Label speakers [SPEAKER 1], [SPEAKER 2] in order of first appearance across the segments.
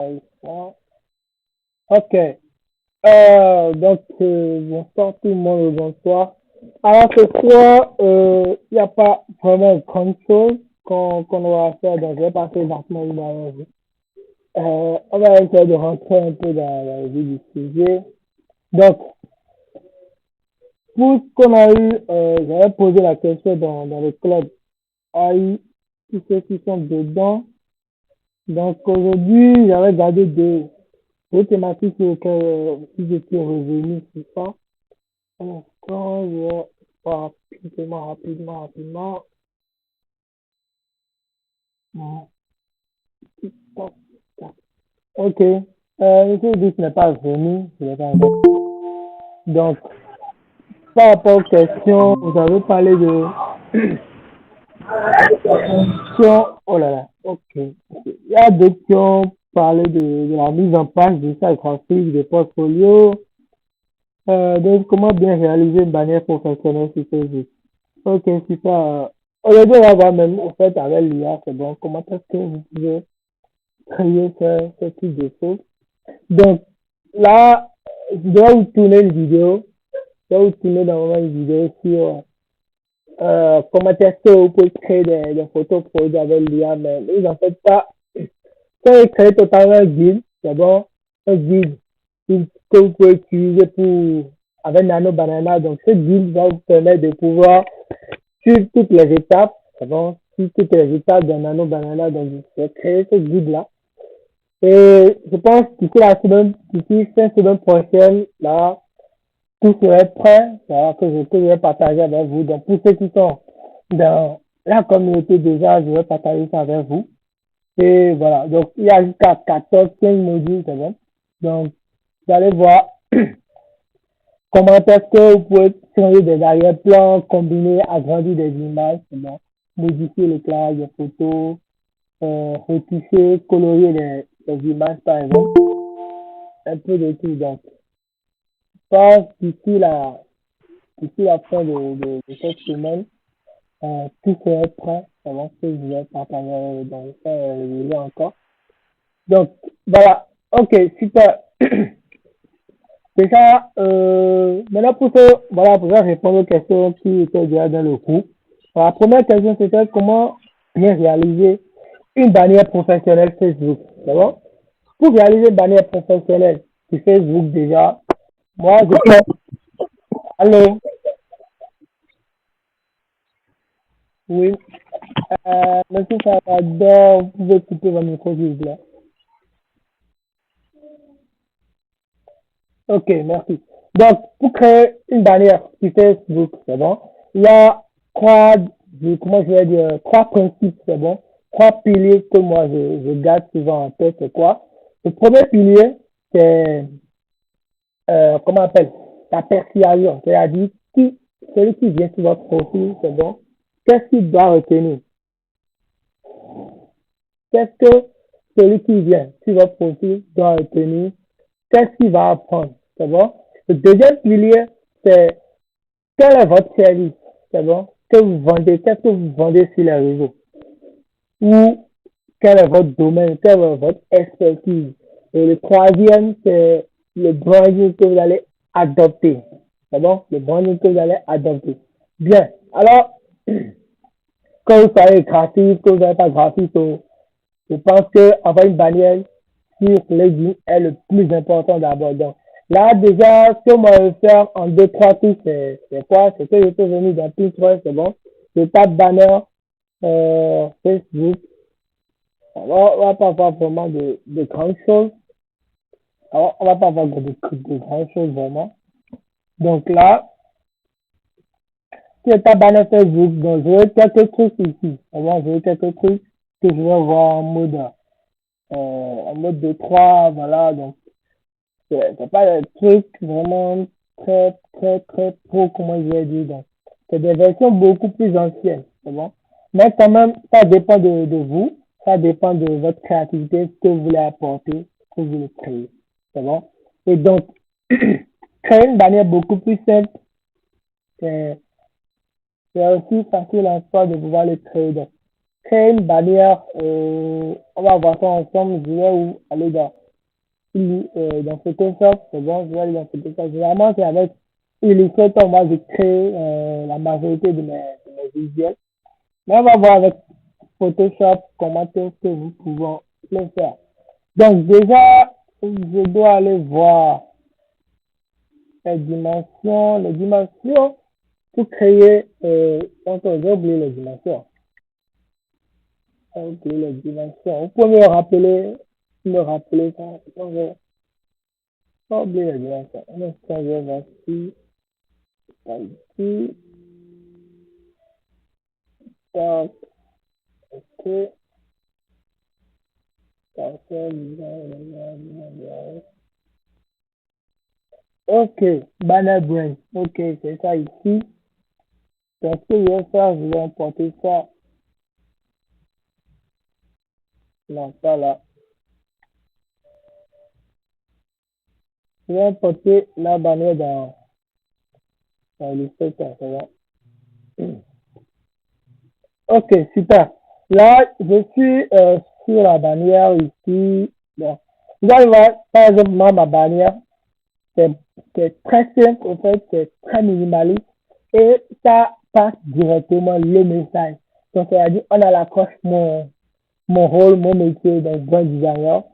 [SPEAKER 1] iPhone. Ok. Bonsoir tout le monde, bonsoir. Alors ce soir, il n'y a pas vraiment grande chose qu'on va faire, donc je vais passer maintenant une heure avec vous. On va essayer de rentrer un peu dans la vie du sujet. Donc, pour ce qu'on a eu, j'avais posé la question dans le club AI, tous ceux qui sont dedans. Donc aujourd'hui, j'avais gardé deux thématiques sur lesquelles si j'étais revenu sur ça. Un instant, je vais voir rapidement. Hmm, tac, tac. Ok. Monsieur Brice n'est pas venu. Je l'ai pas encore. Donc, par rapport aux questions, vous avez parlé de questions. Oh là là. Ok. Il y a d'autres qui ont parlé de la mise en place de ça graphique, de portfolio. Donc, comment bien réaliser une bannière professionnelle sur Facebook. Ok, super. Aujourd'hui, on va voir même, au fait, avec l'IA, c'est bon. Comment est-ce que vous pouvez créer ce type de choses? Donc, là, je dois vous tourner une vidéo. Je dois vous tourner normalement une vidéo sur comment est-ce que vous pouvez créer des photos produits avec l'IA, mais vous en faites pas. Quand vous créez totalement un guide, c'est bon, un guide que vous pouvez utiliser pour, avec Nano Banana. Donc, ce guide va vous permettre de pouvoir suivre toutes les étapes, c'est bon, suivre toutes les étapes d'un Nano Banana. Donc, je vais créer ce guide-là. Et je pense d'ici fin semaine prochaine, là, tout serait prêt, voilà, que je vais partager avec vous. Donc, pour ceux qui sont dans la communauté déjà, je vais partager ça avec vous. Et voilà, donc il y a jusqu'à 14, 15 modules, c'est bon. Donc, vous allez voir comment est-ce que vous pouvez changer des arrière-plans, combiner, agrandir des images, c'est bon. Modifier l'éclairage des photos, retoucher, colorier les images, par exemple. Un peu de tout. Donc, je pense d'ici la fin de cette semaine, tout serait prêt avant que je vais partager dans le lien encore. Donc, voilà. Ok, super. Déjà, maintenant pour répondre aux questions qui étaient déjà dans le coup. La première question, c'était comment bien réaliser une bannière professionnelle Facebook. C'est bon? Pour réaliser une bannière professionnelle sur Facebook déjà, moi, je pense, allô, oui, monsieur Salvador, vous pouvez couper votre micro, s'il vous plaît. Ok, merci. Donc, pour créer une bannière sur Facebook, c'est bon, il y a trois, comment je vais dire, trois principes, c'est bon, trois piliers que moi je garde souvent en tête, c'est quoi? Le premier pilier, c'est, comment on appelle, la persuasion, c'est-à-dire celui qui vient sur votre profil, c'est bon, qu'est-ce qu'il doit retenir? Qu'est-ce que celui qui vient sur votre profil doit retenir? Qu'est-ce qu'il va apprendre? C'est bon? Le deuxième pilier, c'est quel est votre service? C'est bon? Que vous vendez? Qu'est-ce que vous vendez sur les réseaux? Ou quel est votre domaine? Quelle est votre expertise? Et le troisième, c'est le branding que vous allez adopter. C'est bon? Le branding que vous allez adopter. Bien. Alors, quand vous savez graphique, que vous n'avez pas graphique, je pense qu'avoir une bannière sur LinkedIn est le plus important d'abord. Donc, là, déjà, ce que moi je vais faire en deux, trois trucs, c'est quoi? C'est que je peux venir dans Pinterest, c'est bon. Je tape banner, Facebook. Alors, on va pas avoir vraiment de grandes choses. Alors, on va pas avoir de grandes choses vraiment. Donc là, si je tape banner Facebook, donc je vais quelques trucs ici. Alors, je vais quelques trucs que je vais voir en mode de 3 voilà. Donc, c'est pas des trucs vraiment très pro, comment je vais dire. Donc, c'est des versions beaucoup plus anciennes, c'est bon. Mais quand même, ça dépend de vous, ça dépend de votre créativité, ce que vous voulez apporter, ce que vous voulez créer, c'est bon. Et donc, créer une bannière beaucoup plus simple, c'est c'est aussi facile en soi de pouvoir le créer. Donc, créer une bannière. On va voir ça ensemble. Je vais aller dans Photoshop. C'est bon, je vais aller dans Photoshop. Généralement, c'est avec Illustrator, moi, je crée la majorité de mes visuels. Mais on va voir avec Photoshop comment est-ce que nous pouvons le faire. Donc, déjà, je dois aller voir les dimensions pour créer, donc j'ai oublié les dimensions. J'ai oublié les dimensions. Vous pouvez me rappeler ça. Donc, j'ai oublié les dimensions. Un instant, je vais voir ici, tac, ok, tac, ok, banner brand. Ok, c'est ça ici. Donc, ce que je vais faire, je vais importer ça. Non, pas là. Je vais importer la bannière dans le secteur. C'est bon. Ok, super. Là, je suis sur la bannière ici. Bon. Vous allez voir, par exemple, moi, ma bannière, c'est c'est très simple, en fait, c'est très minimaliste et ça passe directement le message. Donc, c'est-à-dire, on a l'accroche mon rôle, mon métier d'un grand designer.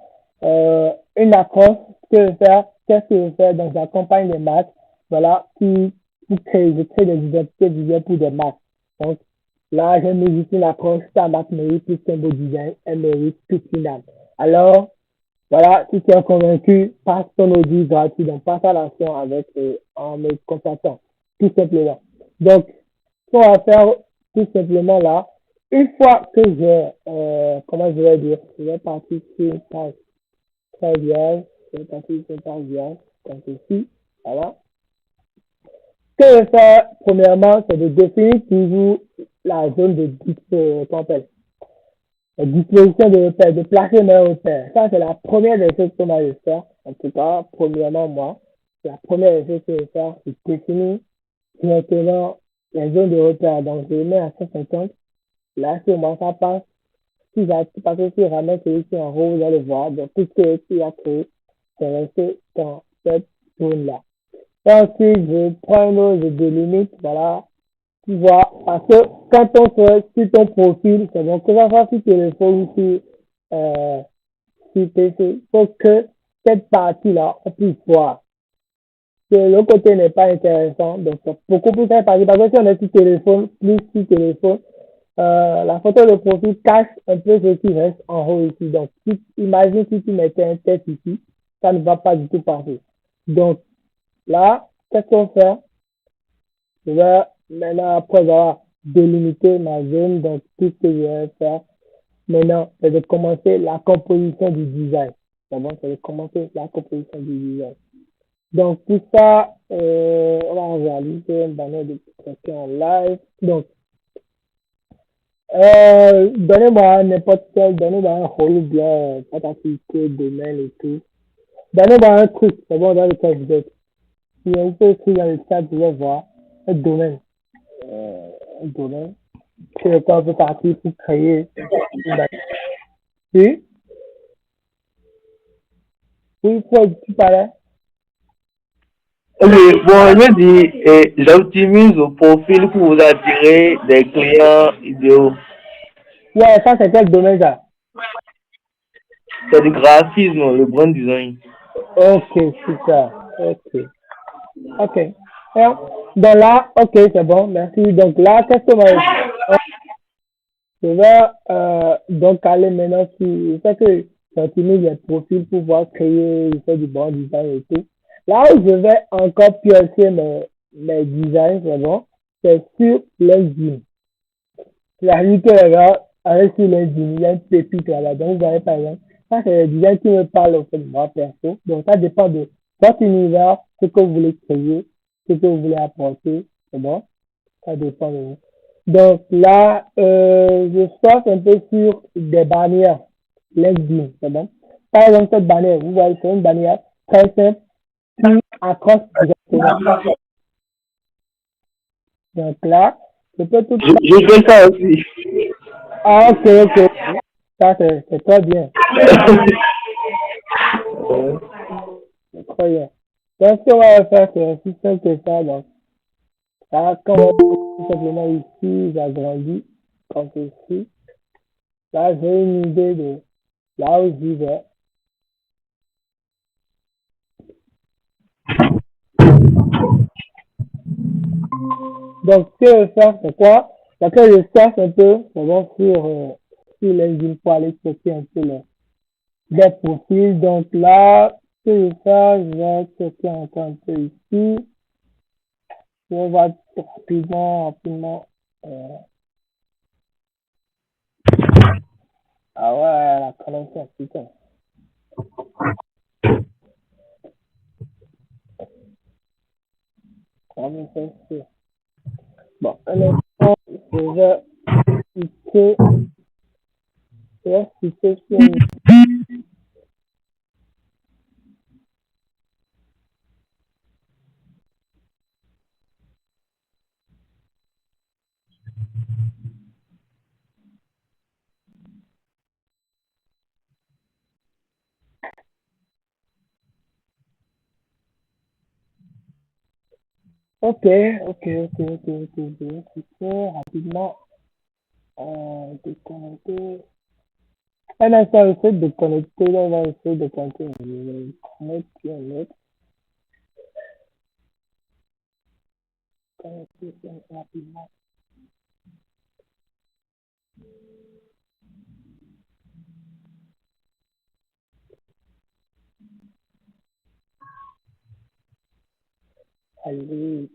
[SPEAKER 1] Une accroche, ce que je veux faire, qu'est-ce que je veux faire? Donc, j'accompagne les marques, voilà, je crée des identités visuelles pour des marques. Donc, là, j'ai mis ici une accroche, ta marque mérite plus qu'un beau design, elle mérite toute une âme. Alors, voilà, si tu es convaincu, passe ton audit gratuit, donc passe à l'action en me contactant, tout simplement. Donc, ce qu'on va faire tout simplement là, une fois que comment je vais dire, je vais partir sur une page très vierge, je vais partir sur une page vierge, comme ceci, voilà. Ce que je vais faire, premièrement, c'est de définir toujours la zone la disposition de repères, de placer mes repères. Ça, c'est la première des choses qu'on va faire. En tout cas, premièrement, moi, c'est la première des choses que je vais faire, c'est définir directement les zones de repère. Donc, je mets à 150. Là, sur moi, ça passe. Parce que si je ramène celui qui est en haut, vous allez voir. Donc, tout ce qu'il a créé, c'est resté dans cette zone-là. Et ensuite, je prends une autre, je délimite, voilà, tu vois, parce que quand on fait sur ton profil, c'est bon, que ça soit sur téléphone ou sur PC, il faut que cette partie-là, on puisse voir. Que le côté n'est pas intéressant, donc c'est beaucoup plus simple. Parce que si on est sur téléphone, plus sur téléphone, la photo de profil cache un peu ce qui reste en haut ici. Donc, imagine si tu mettais un texte ici, ça ne va pas du tout passer. Donc, là, qu'est-ce qu'on fait? Je vais maintenant, après avoir délimité ma zone, donc tout ce que je vais faire maintenant, c'est de commencer la composition du design. D'abord, c'est de commencer la composition du design. Donc, pour ça, on va réaliser une bannière de prestation en live. Donc, donnez-moi n'importe quel, donnez-moi un rôle bien, patentité, domaine et tout. Donnez-moi un truc, c'est bon, dans le cas vous êtes. Si on peut écrire dans le chat, je vais voir un domaine. Un domaine. C'est le temps de partir pour créer une bannière. Oui, oui, quoi, tu parlais?
[SPEAKER 2] Ok, bon, je dis, j'optimise au profil pour vous attirer des clients idéaux.
[SPEAKER 1] Ouais, ça, c'est quel domaine, ça?
[SPEAKER 2] C'est du graphisme, le brand design.
[SPEAKER 1] Ok, super. Ok. Ok. Donc là, ok, c'est bon, merci. Donc là, qu'est-ce que je vais donc aller maintenant sur, je sais que j'utilise les profils pour pouvoir créer, je fais du bon design et tout. Là où je vais encore piocher mes designs, c'est bon, c'est sur LinkedIn. C'est-à-dire que les gars, avec sur LinkedIn, il y a une pépite là-bas. Donc, vous voyez par exemple, ça c'est le design qui me parle au fait de moi perso. Donc, ça dépend de votre univers, ce que vous voulez créer, ce que vous voulez apporter. C'est bon? Ça dépend de vous. Donc là, je sorte un peu sur des bannières LinkedIn. C'est bon? Par exemple, cette bannière, vous voyez, c'est une bannière très simple qui accroche directement. Donc là, je peux tout
[SPEAKER 2] Je fais ça aussi.
[SPEAKER 1] Ah, ok, ok. Ça, c'est très bien. C'est très bien. Donc, ce qu'on va faire, c'est aussi simple que ça. Donc, là, quand on va tout simplement ici, j'agrandis comme ceci. Là, j'ai une idée de là où j'y vais. Donc, ce que je vais faire, c'est quoi? Donc, je cherche un peu, c'est bon, sur LinkedIn pour aller checker un peu des profils. Donc, là, ce que je vais faire, je vais checker encore un peu ici. On va rapidement. Euh, ah ouais, la connexion, putain. Comment ça se fait? Bon, un instant, cliquer, je vais cliquer sur une. Ok, ok. Je vais cliquer rapidement. Déconnecter. Un instant, j'essaie de connecter. Là, on va essayer de connecter. Je vais connecter un autre. Connecter rapidement. Allez.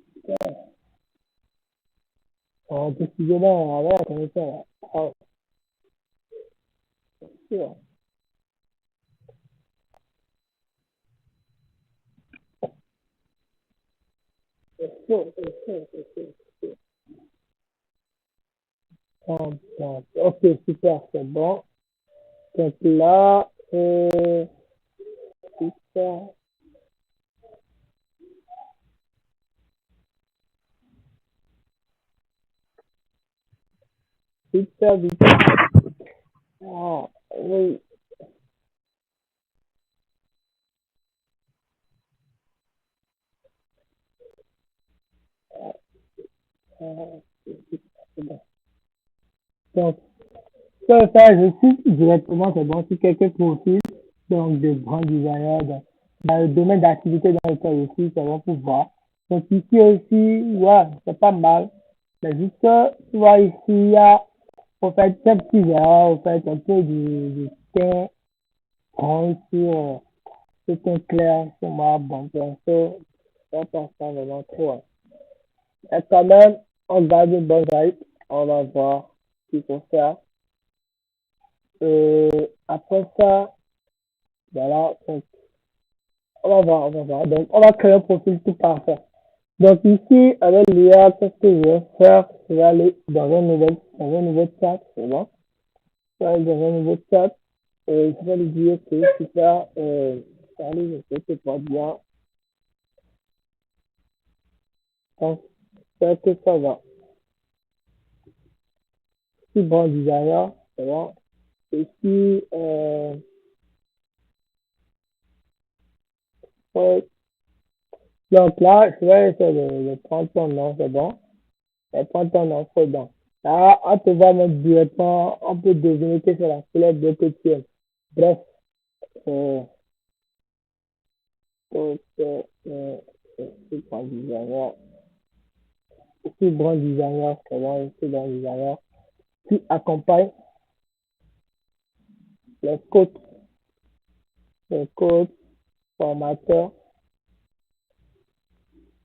[SPEAKER 1] Oh, décidément, on va la connexion là. Oh, c'est sûr. C'est sûr. Ok, super, c'est bon. Donc là, super, super. Ah, oui. C'est bon. Donc, ça, je cite directement, c'est bon, sur quelques profils, donc de grands designers, dans le domaine d'activité dans lequel aussi, c'est bon pour voir. Donc ici aussi, ouais, c'est pas mal. Mais juste que, tu vois, ici, il y a, en fait, ces petits erreurs, en fait, un peu du teint brun sur, c'est un clair sur moi, bon, donc ça passe pas vraiment trop. Hein. Et quand même, on garde une bonne vibe, on va voir ce qu'il faut faire. Après ça, voilà, donc, on va voir. Donc, on va créer un profil tout parfait. Donc, ici, avec l'IA, qu'est-ce que je vais faire? Je vais aller dans un nouveau chat, c'est bon? Je vais aller dans un nouveau chat, et je vais lui dire que super, salut, je sais que pas bien. Donc, c'est que ça va. Si bon designer, c'est bon? Et si, ouais. Donc là, je vais essayer de prendre ton nom, c'est bon? Et prendre ton nom, c'est bon. Là, on te va mettre directement, on peut deviner que c'est la couleur de que tu aimes. Bref, euh, donc, c'est bon designer. C'est bon designer, c'est bon, c'est bon designer. Qui accompagne les coachs, les coachs, formateurs,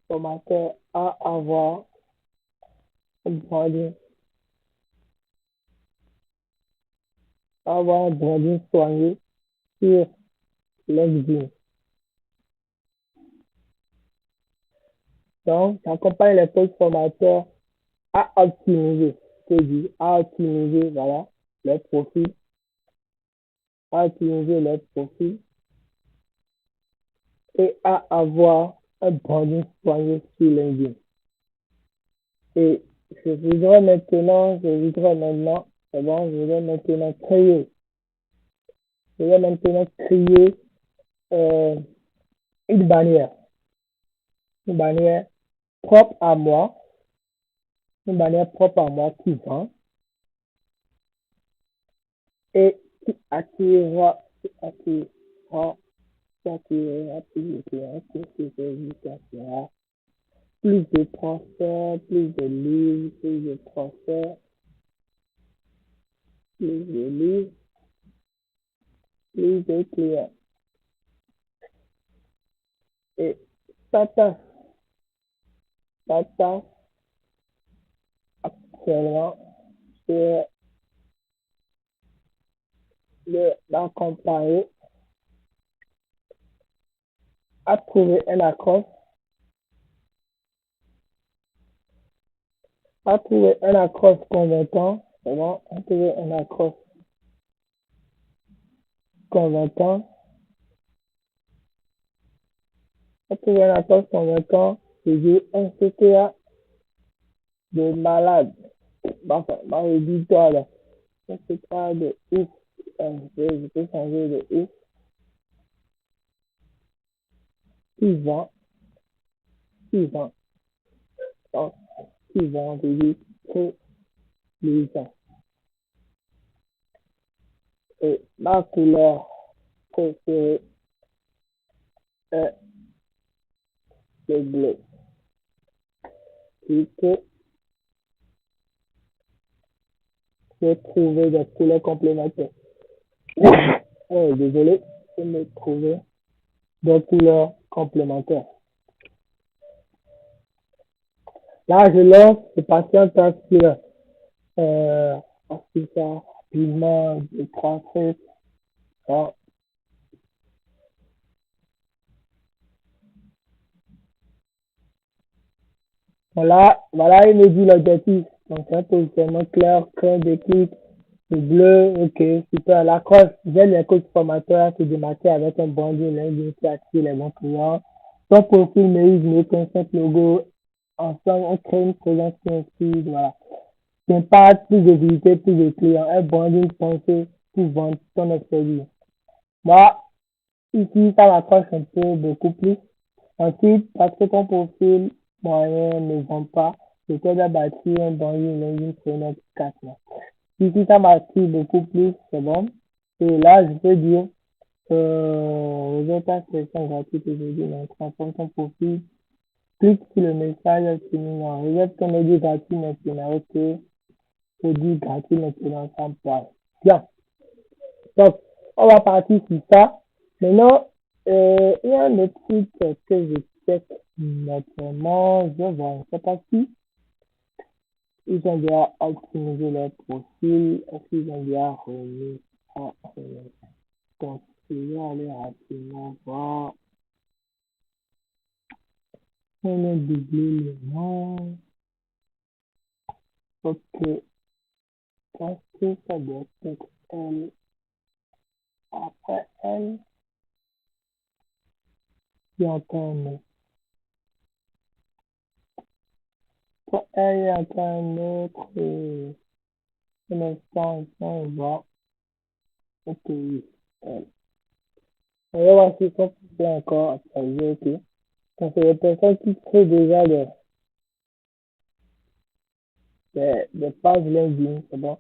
[SPEAKER 1] formateurs à avoir un branding, à avoir un branding soigné sur LinkedIn. Donc, j'accompagne les coachs formateurs à optimiser, je dis, à optimiser, voilà, les profils, à optimiser les profils et à avoir un branding soigné sur LinkedIn. Et je voudrais maintenant, C'est bon, je vais maintenant créer. Je vais maintenant créer euh, une bannière. Une bannière propre à moi. Une bannière propre à moi qui vend et qui attirera plus de clients, plus de transferts, plus de livres, plus de transferts, plus de livres, plus de clients. Et ça tâche, ça tâche actuellement, c'est d'accompagner à trouver un accroche, à trouver un accroche convaincant, c'est bon, à trouver un accroche convaincant, à trouver un accroche convaincant, c'est dire un CTA de malade. Enfin, dis-toi là, un CTA de ouf, je peux changer de ouf, qui vend, qui vend, donc, qui vend, je dis, que les gens. Et ma couleur préférée est le bleu. Et que j'ai trouvé des couleurs complémentaires. Oh, désolé, je me trouver des couleurs complémentaires. Là, je lance, je patiente sur ensuite ça, rapidement, je transfère ça. Voilà, il me dit l'objectif. Donc, c'est un positionnement clair, cœur de clic, le bleu, ok, super. La crosse, j'aime les coachs formateurs se démarquer avec un branding lundi qui attire les bons clients. Ton profil mérite mieux qu'un simple logo. Ensemble, on crée une présence qui inspire, voilà. Impact, plus de visibilité, plus de clients, un branding pensé pour vendre ton produit. Moi, ici, ça m'approche un peu beaucoup plus. Ensuite, parce que ton profil moyen ne vend pas, je t'aide à bâtir un branding LinkedIn sur notre 4 mois. Ici, ça m'attire beaucoup plus, c'est bon. Et là, je peux dire, résultat sélection gratuite aujourd'hui, donc transforme ton profil, clique sur le message terminant, réserve ton audio gratuit maintenant, ok, produit gratuit maintenant, ça me parle. Bien, donc, on va partir sur ça. Maintenant, il y a un autre truc que je check notamment, je vois, je ne sais pas si ils ont déjà optimisé leur profil, est-ce qu'ils ont déjà remis ça. Donc, je vais aller rapidement voir. On a doublé le nom. Ok, parce que ça doit être elle. Après elle, il y a encore un autre. Après elle, il y a encore un autre. Un instant, on va. Ok, oui. On va voir si ça peut encore actualiser, ok. Donc, c'est des personnes qui créent déjà des pages LinkedIn, c'est bon.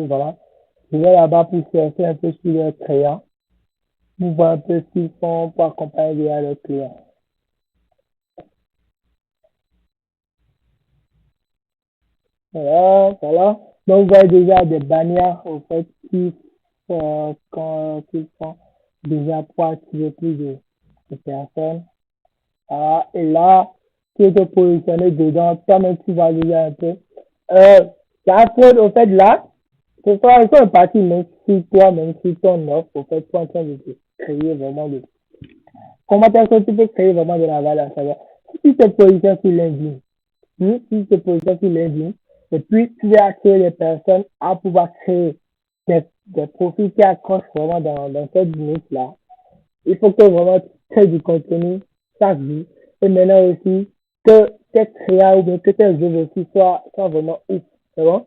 [SPEAKER 1] Voilà. Je vais là-bas pour chercher un peu sur leurs clients, pour voir un peu ce qu'ils font pour accompagner déjà leurs clients. Voilà, voilà. Donc, vous voyez déjà des bannières, au fait, qui sont déjà pour attirer plus de personnes. Ah, et là, tu es positionné dedans, toi-même, tu vas déjà un peu. Euh, la fraude, au fait, là, c'est toi, ils sont partis, même si toi, même si ton offre, au fait, tu es en train de créer vraiment de. Comment est-ce que tu peux créer vraiment de la valeur? Si tu te positionnes sur LinkedIn, si tu te positionnes sur LinkedIn, et puis tu vas créer les personnes à pouvoir créer des profils qui accrochent vraiment dans cette niche-là. Il faut que vraiment tu crées du contenu chaque jour. Et maintenant aussi, que tes créas ou bien que tes œuvres aussi soient vraiment ouf. C'est bon?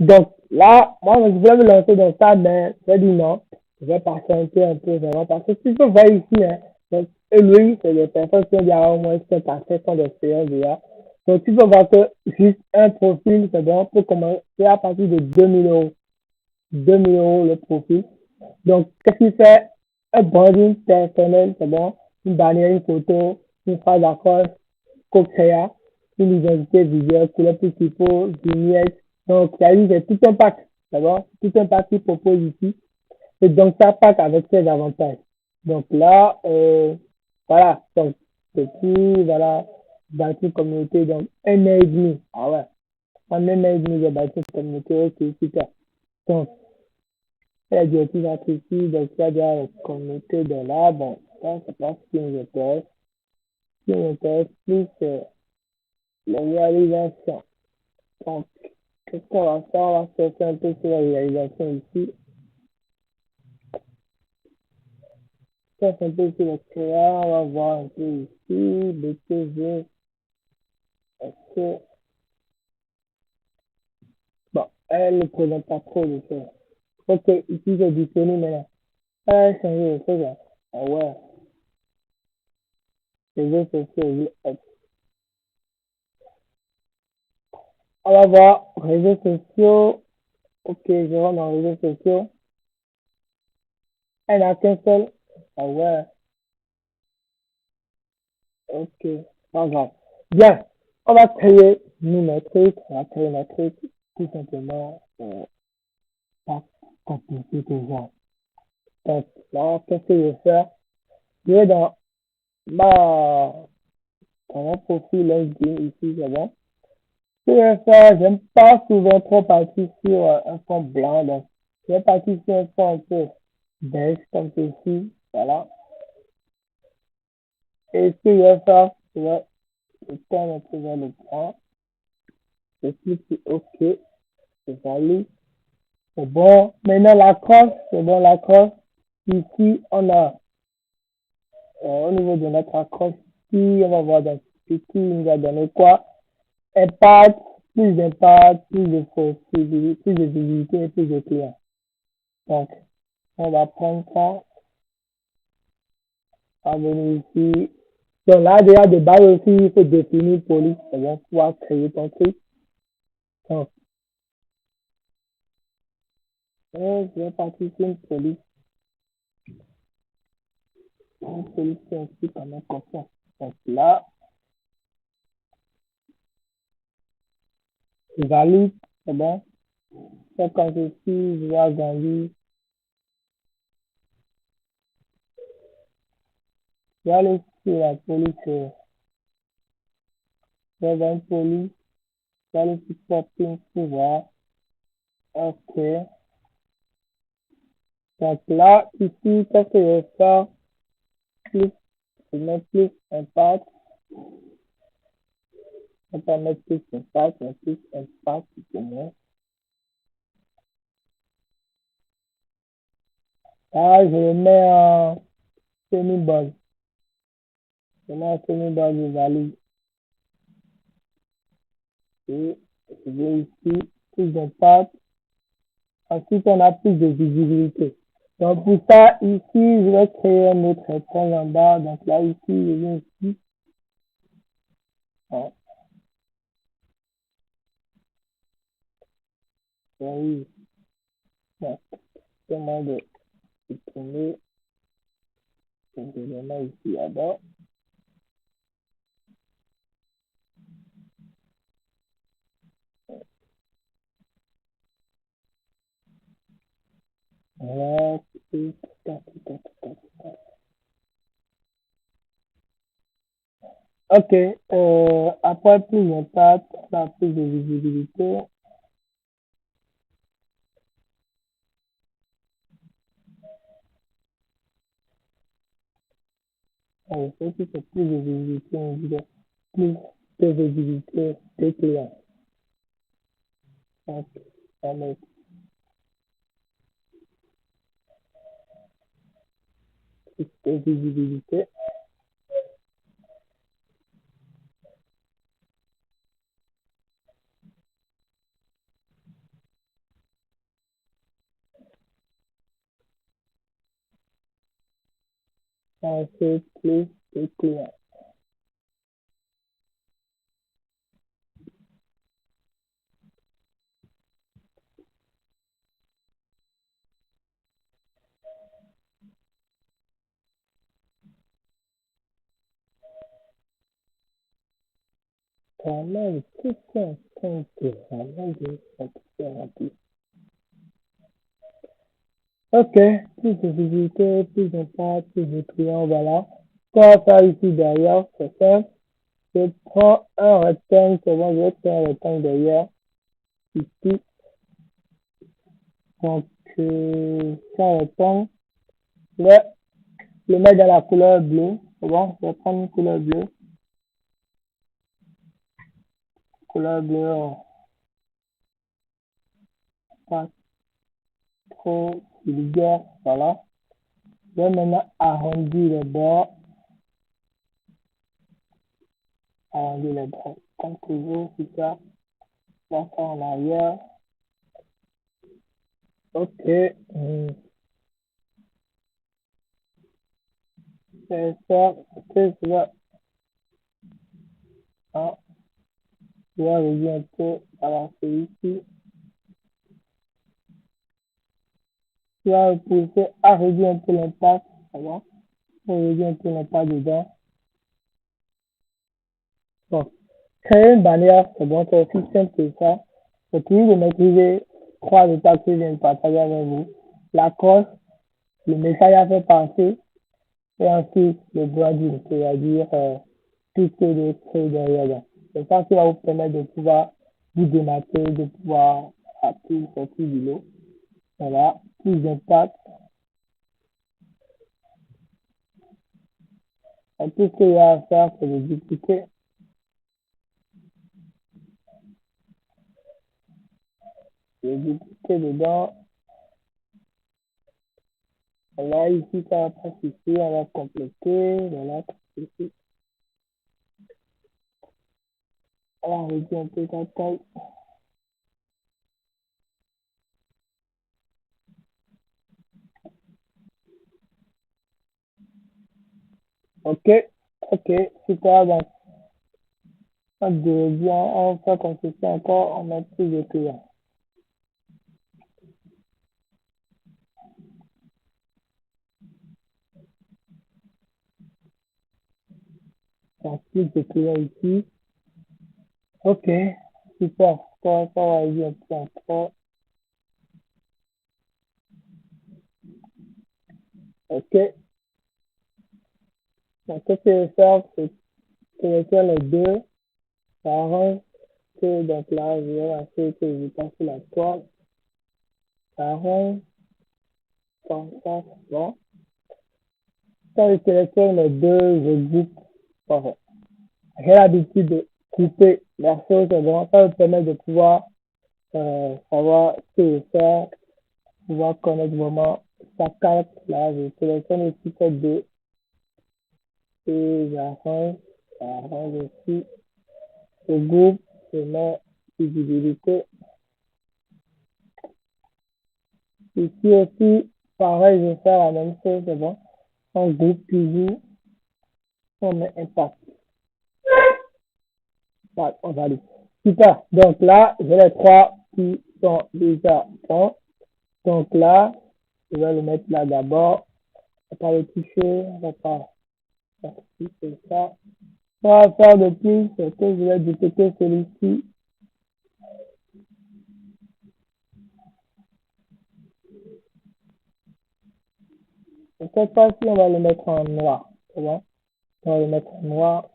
[SPEAKER 1] Donc là, moi, je voulais me lancer dans ça, mais j'ai dit non, je vais patienter un peu, vraiment, parce que tu peux voir ici, hein, donc, et lui, c'est des personnes qui ont déjà au moins 5 à 7 ans d'expérience déjà. Donc, tu peux voir que juste un profil, c'est bon, pour commencer à partir de 2000 euros. 2000 euros le profil. Donc, qu'est-ce qu'il fait? Un branding personnel, c'est bon, une bannière, une photo, une phrase d'accord, co-créa, une identité visuelle, couleur principaux, vignettes. Donc, il y a eu tout un pack, d'abord, tout un pack qui propose ici. Et donc, ça pack avec ses avantages. Donc là, voilà, donc, petit, voilà, bâti une communauté, donc, un an et demi. Ah ouais, en un an et demi, j'ai bâti une communauté, ok, super. Donc, elle dit aussi notre ici, donc, il y a déjà la communauté de là, bon, ça, c'est pas ce qui nous intéresse. Ce qui nous intéresse plus, c'est la réalisation. Donc, qu'est-ce qu'on va faire? On va chercher un peu sur la réalisation ici. Cherche un peu sur le créa, on va voir un peu ici, BTV, est-ce que, bon, elle ne présente pas trop de choses. Ok, ici c'est disponible maintenant. Elle a changé de choses. Ah ouais, réseaux sociaux, oui. On va voir réseaux sociaux. Ok, je rentre dans réseaux sociaux. Elle n'a qu'un seul. Ah ouais, ok, pas grave. Bien, on va créer nous notre truc, on va créer notre truc, tout simplement, pas compliqué déjà. Donc là, qu'est-ce que je vais faire? Je vais ma, dans mon profil LinkedIn ici, c'est bon. Ce que je vais faire, j'aime pas souvent trop partir sur un fond blanc, donc je vais partir sur un fond un peu beige comme ceci, voilà. Et ce que je vais faire, je vais éteindre un peu vers le blanc, je clique sur OK, je valide. C'est bon. Maintenant, la crosse, c'est bon, la crosse. Ici, on a, au niveau de notre accroche, ici, on va voir dans ce qui nous a donné quoi? Impact, plus de possibilité, plus de visibilité et plus de clients. Donc, on va prendre ça, on va venir ici. Donc là, déjà, de base aussi, il faut définir police. On va pouvoir créer ton truc. Donc, je vais partir sur une police. Une police, c'est un truc quand même confiance. Donc là, je valide, c'est bon. C'est comme ceci, je vais agrandir. Je vais aller sur la police, je vais voir une police, je vais aller sur shopping pour voir. Ok. Donc là, ici, qu'est-ce que je vais faire? Plus, je mets plus impact. On peut mettre plus impact, mais plus impact pour moi. Là, je le mets en semi-ball. Je mets en semi-ball, je valide. Et je vais ici, plus d'impact. Ensuite, on a plus de visibilité. Donc, pour ça, ici, je vais créer un autre écran en bas. Donc là, ici, je viens ici. Ah, oui. Donc, c'est moi de supprimer ces éléments ici à bas. Voilà. Et tac, tac, tac, tac. Ok. Après, plus d'impact, on a plus de visibilité. Ceci, c'est plus de visibilité, on dirait plus de visibilité des clients. Donc, on met plus de visibilité. ensuite plus de clients. Quand même, tout ça, c'est vraiment de satisfaire. Ok, plus de visibilité, plus d'impact, plus de clients, voilà. Ce qu'on va faire ici derrière, c'est simple. Je prends un rectangle, c'est bon, je vais faire un rectangle derrière, ici. Donc, ça rectangle, je vais le mettre dans la couleur bleue. C'est bon, je vais prendre une couleur bleue, pas trop vulgaire, voilà. Je vais maintenant arrondir les bords, comme toujours, c'est ça. On va faire en arrière. Ok, c'est ça, c'est ça. Ah, je vais réduire un peu, avancer ici. Tu vas pousser à réduire un peu l'impact, ça va? On réduire un peu l'impact dedans. Bon, créer une bannière, c'est bon, c'est aussi simple que ça. C'est toujours de maîtriser trois étapes que je viens de partager avec vous. La cause, le message à faire passer, et ensuite le branding, c'est-à-dire tout ce que de créer derrière. C'est ça qui va vous permettre de pouvoir vous démarquer, de pouvoir tout sortir du lot. Voilà, plus d'impact. Et tout ce qu'il y a à faire, c'est de dupliquer. De dupliquer dedans. Voilà, ici, ça va pas suffire, on va compléter. Voilà, ici. On va réduire un peu sa taille. Ok, ok, super. Donc, on devient, on fait comme ceci encore, on met plus de clients. Donc, plus de clients ici. Ok, super. Ça va réduire un peu encore. Ok. Donc, ce que je vais faire, c'est sélectionner les deux. Ça arrange que, donc là, je vais lancer que je passe sur la toile. Ça arrange comme ça, c'est bon. Quand je sélectionne les deux, je groupe. Parfait. J'ai l'habitude de couper la chose, c'est bon. Ça me permet de pouvoir savoir ce que je fais, pouvoir connaître vraiment sa carte. Là, je sélectionne aussi ces deux et j'arrange aussi le groupe, je mets visibilité. Ici aussi, pareil, je vais faire la même chose, c'est bon. On groupe toujours, on met impact. On valide. Super. Donc là, j'ai les trois qui sont déjà bons. Donc là, je vais le mettre là d'abord. On va pas le toucher, on va pas faire ça. On va faire de plus, c'est que je vais dupliquer celui-ci. Et cette fois-ci, on va le mettre en noir. C'est bon? On va le mettre en noir.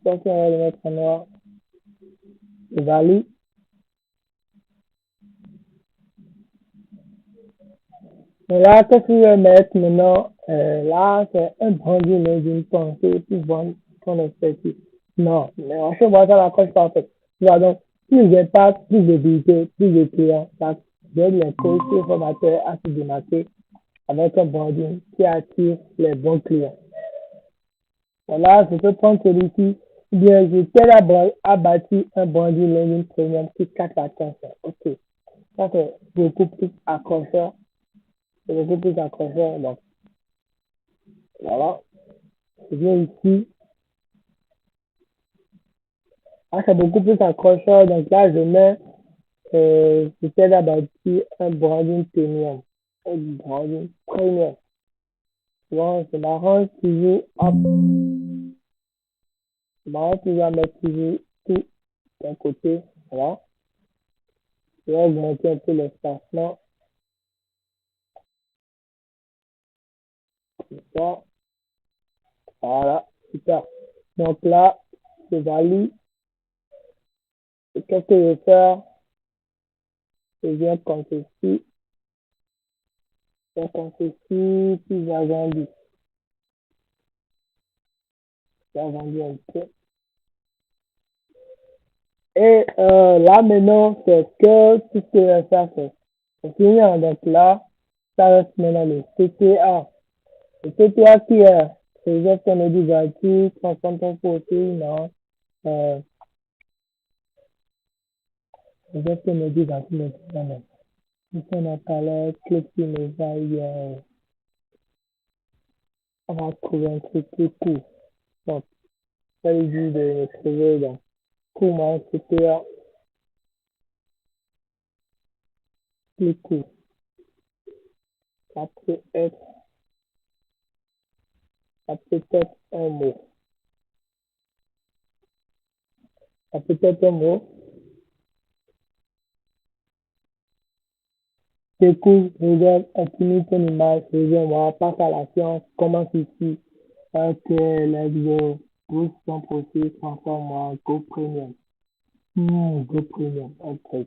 [SPEAKER 1] Donc, on va le mettre en noir. Je valide. Et là, qu'est-ce que je vais mettre maintenant? Là, c'est un branding d'une pensée plus bonne qu'on expecte. Non, mais on fait voir ça la coche parfaite. Voilà, donc, plus d'impact, plus de visibilité, plus de clients. Ça donne les coachs et formateurs à se démarquer avec un branding qui attire les bons clients. Voilà, je peux prendre celui-ci. Bien, je t'ai à bâtir un branding landing premium qui capte l'attention. Ok, ça c'est beaucoup plus accrocheur. c'est beaucoup plus accrocheur. Donc, voilà. Je viens ici. Ah, c'est beaucoup plus accrocheur. Donc là, je mets, peut-être à bâtir un branding premium. Un branding premium. Bon, je m'arrange toujours à, je m'arrange toujours à mettre toujours tout d'un côté. Voilà. Je vais augmenter un peu l'espacement. Comme ça. Voilà. Super. Donc là, je valide. Et qu'est-ce que je vais faire? Je viens comme ceci. Je viens comme ceci. Puis j'agrandis. J'agrandis un peu. Et là, maintenant, c'est que tout ce que je vais faire, c'est finir. Donc là, ça reste maintenant le CTA. Le CTA qui est réserve ton audit gratuit, transforme ton profil, non. Euh, réserve ton audit gratuit, maintenant. Si on a parlé, clique sur le vaille, on va trouver un truc plus court. Donc, ça veut dire de me trouver donc, comment CTA plus court. Ça peut être, ça peut être un mot. Ça peut être un mot. Découvre, regarde, optimise ton image, reviens-moi, passe à la science, commence ici. Ok, let's go. Boost ton profil, transforme-moi, go premium. Go premium, ok.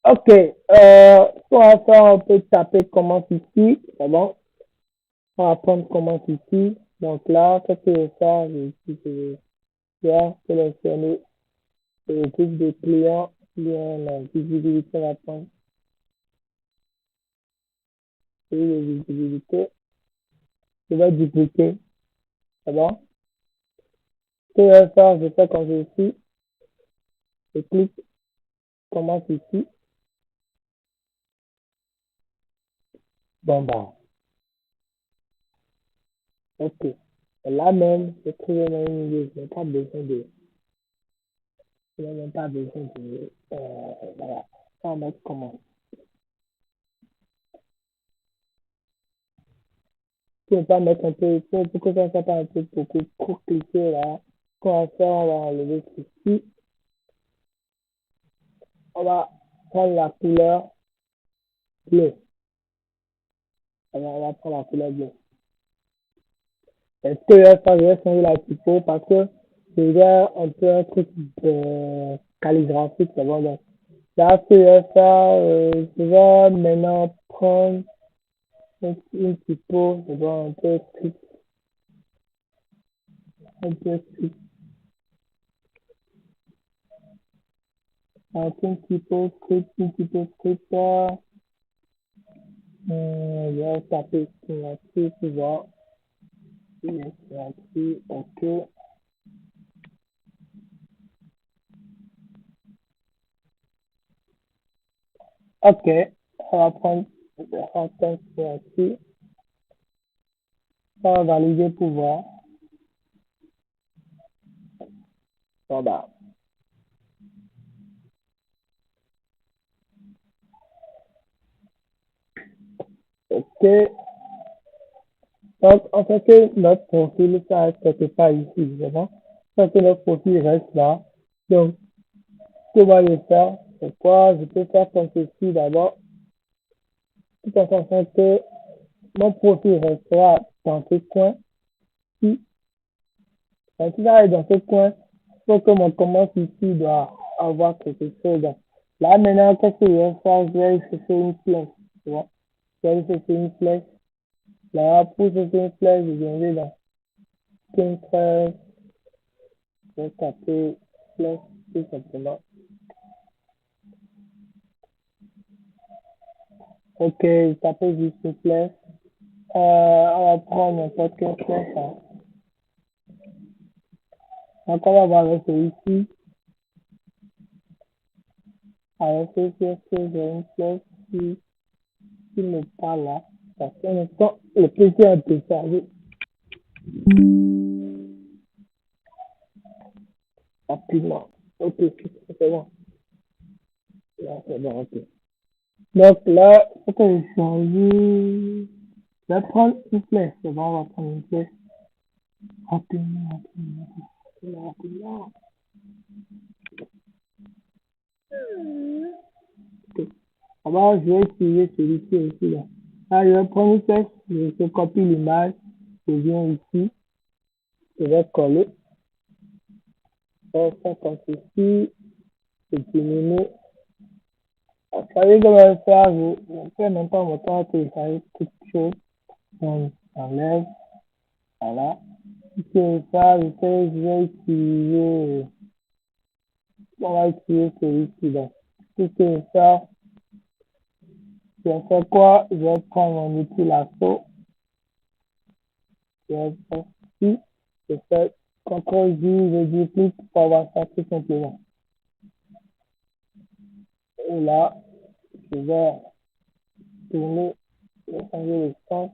[SPEAKER 1] Ok, on va faire un peu taper commence ici, c'est bon? On va prendre commence ici. Donc là, qu'est-ce que je vais faire? Je vais sélectionner le groupe de clients, bien la visibilité, on va prendre celui de visibilité. Je vais dupliquer, c'est bon? Ce que je vais faire, je fais comme ceci. Je clique, commence ici. Bon, bah, ok. Et là même, j'ai trouvé une idée. Je n'ai même pas besoin de, voilà. On va mettre comment. Si on peut mettre un peu, pour que ça ne soit pas un peu beaucoup trop cliqué là. Qu'on va faire, on va enlever ceci. On va prendre la couleur bleue. On va prendre la couleur bleue. Est-ce que je vais changer la typo parce que je vais un peu un truc de calligraphique, c'est bon. Donc, là, ce que je vais faire, je vais maintenant prendre une typo, c'est bon, un peu strict, une typo strict, je vais taper signature, tu vois, signature, ok. Ok, on va prendre, signature, on va valider pour voir. Bon, bah, ok. Donc, en fait, que notre profil, ça reste quelque part ici, évidemment. Ça, que notre profil reste là. Donc, ce que moi je vais faire, c'est quoi? Je peux faire comme ceci d'abord, tout en sachant que mon profil restera dans ce coin. Si, donc, si ça reste dans ce coin, il faut que mon commence ici doit avoir quelque chose. Donc, là, maintenant, qu'est-ce que je vais faire? Je vais chercher une flèche. Tu vois? Je vais chercher une flèche. Là, pour chercher une flèche, je viendrai dans Pinterest. Je vais taper flèche tout simplement. Ok, je tape juste une flèche. On va prendre n'importe quelle flèche. Hein. Donc, on va voir avec celui-ci. Avec celui-ci, est-ce que j'ai une flèche qui me parle là? Parce qu'un instant, le PC est un peu chargé rapidement. Ok, c'est bon. Là, c'est bon, ok. Donc là, il faut que je change. Je vais prendre une flèche. C'est bon, on va prendre une flèche. Rapidement, rapidement, rapidement, rapidement. Ok. Alors, je vais essayer celui-ci aussi là. Là, je vais prendre une flèche. Je copie l'image. Je viens ici. Je vais coller. Je vais faire comme ceci. Je diminue. Vous savez comment faire, je fais même pas mon temps que j'arrive toute chose. On enlève, voilà. Si c'est ça, je vais utiliser, on va utiliser celui-ci là. Si c'est ça, je vais faire quoi? Je vais prendre mon outil lasso, je vais faire ici, je fais CTRL J, je duplique pour avoir ça tout simplement. Et là, je vais tourner, je vais changer le sens.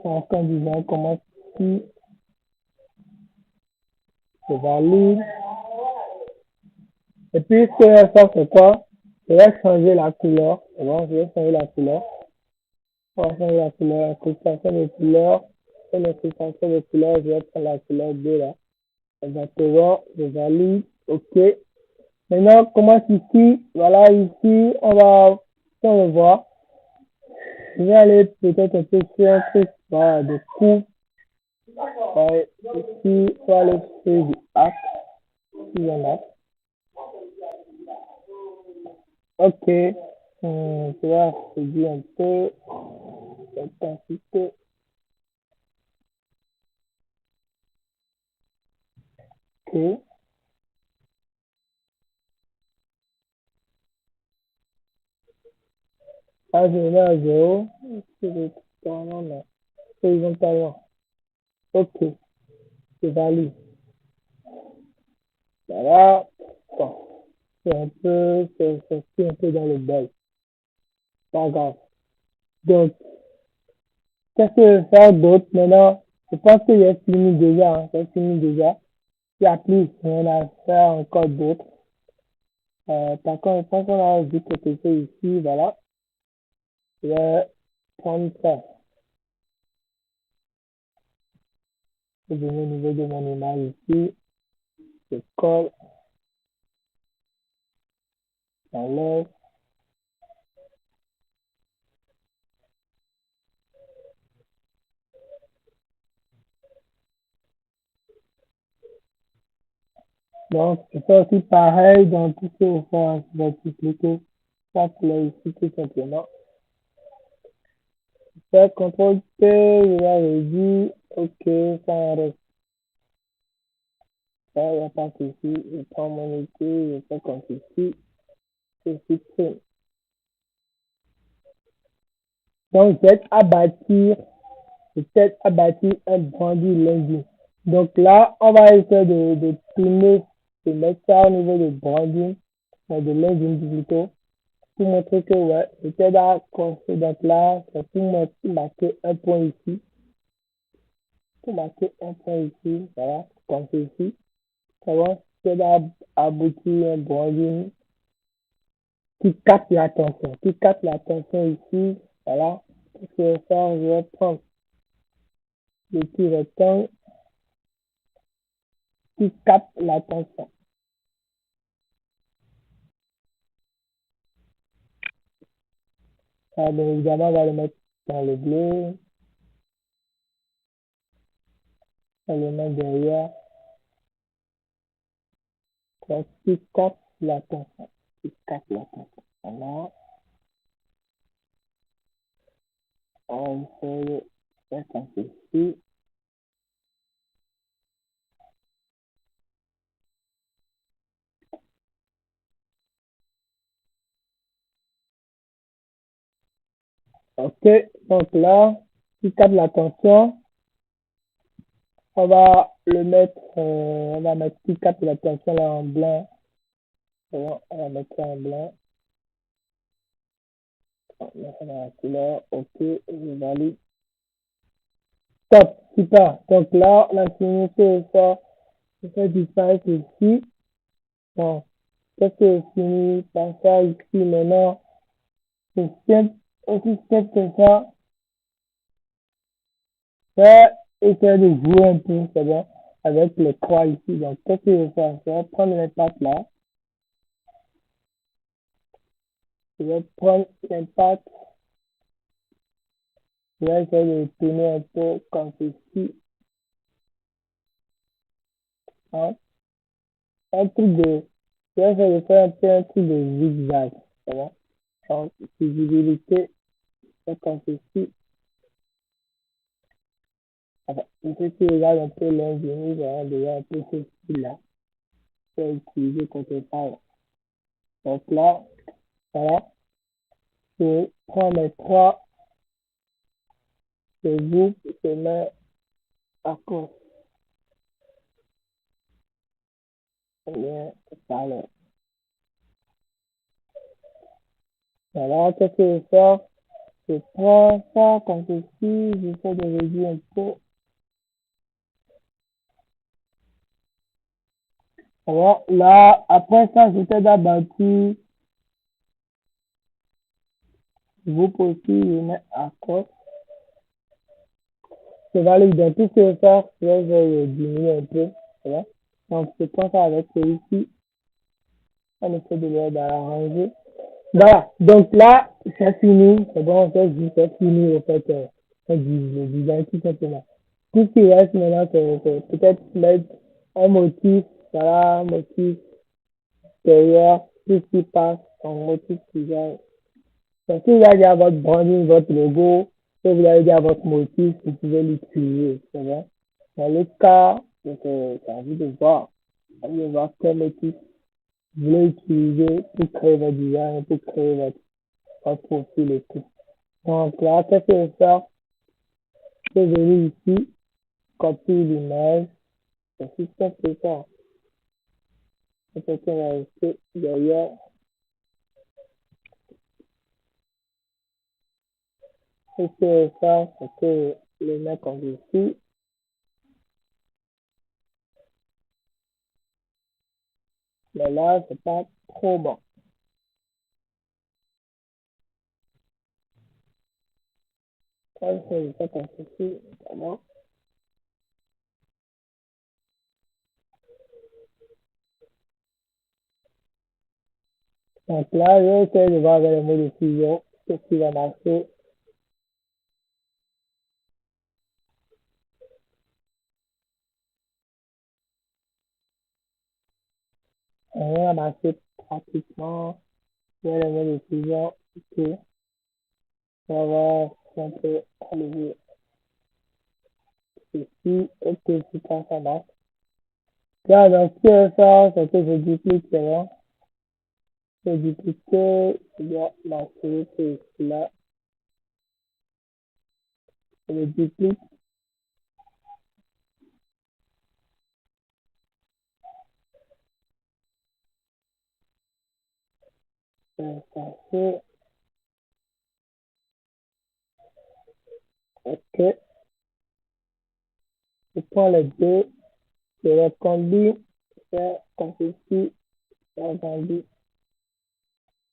[SPEAKER 1] En disant comment si je valide. Et puis, ce que je vais faire, c'est quoi? Je vais changer la couleur. Bon, je vais changer la couleur. On va changer la couleur, incrustation de couleur. Et l'incrustation de couleur, je vais prendre la couleur 2 là. Exactement, je valide. OK. Maintenant, on commence ici. Voilà, ici, on va, si on le voit, je vais aller peut-être un peu sur un truc, voilà, de coupe. Ouais, ici, on va aller sur du axe. Il y en a. Ok, je vais réduire un peu l'intensité. Ok, là je mets à 0. C'est le talent là. C'est ils ont talent. Ok, c'est valide. Voilà, bon, c'est un peu dans le bug. Pas grave. Donc, qu'est-ce que je vais faire d'autre maintenant? Je pense que j'ai fini déjà, hein, j'ai fini déjà. Il n'y a plus rien à faire encore d'autre. Par contre, je pense qu'on a vu quelque chose ici, voilà. Je vais prendre ça. Je vais donner au niveau de mon image ici. Je colle, j'enlève. Donc, je fais aussi pareil dans tout ce que je fais. Je vais dupliquer chaque là ici tout simplement. Je fais CTRL P, je vais réduire. Ok, ça reste. Ça, il n'y a pas de souci. Je prends mon outil, je fais comme ceci. Je supprime. Donc, peut-être à bâtir un brandy lundi. Donc là, on va essayer de tourner, de mettre ça au niveau de branding, de landing plutôt, pour montrer que ouais, j'étais dans construire. Donc là, c'est pour marquer un point ici, pour marquer un point ici, voilà, comme ceci. Ça va, c'est aboutir un branding qui capte l'attention ici, voilà. Ce que je vais faire, je vais prendre le petit rectangle qui capte l'attention. Ah, bien évidemment, on va le mettre dans le bleu, on va le mettre derrière, donc qui capte l'attention, qui capte l'attention. Voilà, on fait faire comme ceci. Ok, donc là, qui capte l'attention, on va le mettre, on va mettre qui capte l'attention là en blanc. Bon, on va mettre ça en blanc. On va mettre ça dans la couleur. OK, je valide. Top, super. Donc là, on a fini sur ça. Je fais disparaître ici. Bon, qu'est-ce que je finis par ça ici maintenant? C'est simple, aussi simple que ça. Je vais essayer de jouer un peu, c'est bon, avec les trois ici. Donc, qu'est-ce que je vais faire? Je vais prendre les pattes là. Je vais prendre les pattes. Je vais essayer de tourner un peu comme ceci. Hein? Un truc de. Je vais essayer de faire un peu un truc de zigzag. C'est bon? Donc, visibilité, c'est comme ceci. Enfin, ceux qui regardent un peu l'ingénierie, verront déjà un peu ce style-là. C'est utilisé contre ça. Donc là, voilà. Je prends mes trois, je groupe, je mets à cause. Bien, par là. Voilà, qu'est-ce que je fais? Je prends ça comme ceci, j'essaie de réduire un peu. Voilà, là, après ça, j'étais d'abattu, groupe aussi, je mets à cause. Je valide donc tout ce que je fais, je vais diminuer un peu. Voilà. Donc, je prends ça avec celui-ci, on essaie de l'arranger. Voilà, donc là, c'est fini. C'est bon, c'est fini, au fait, le design, tout simplement. Tout ce qui reste maintenant, c'est peut-être mettre un motif, voilà, un motif derrière, tout ce qui passe en motif design. Donc, si vous avez déjà votre branding, votre logo, si vous avez déjà votre motif, vous pouvez l'utiliser, c'est bon. Dans le cas, c'est à vous de voir, à vous de voir quel motif vous voulez utiliser pour créer votre design, pour créer votre profil et tout. Donc là, qu'est-ce que je vais faire? Je vais venir ici, copier l'image. C'est aussi simple que ça. C'est ce qu'on va rester derrière. Ce que je vais faire, c'est que je le mets comme ici. Mais là, c'est pas trop bon. Quand je fais comme ceci, vraiment. Donc là, je vais essayer de voir avec le mot de fusion ce qui va marcher. On va marcher pratiquement avec le mot de fusion. Ok. On va voir si on peut enlever ceci. Ok, si ça marche. Là, donc, ce que je vais faire, c'est que je duplique, c'est bon. Je duplique, je dois marquer que là, je duplique, ça fait, ok, je prends les deux, je les combine, je fais comme ceci, je agrandis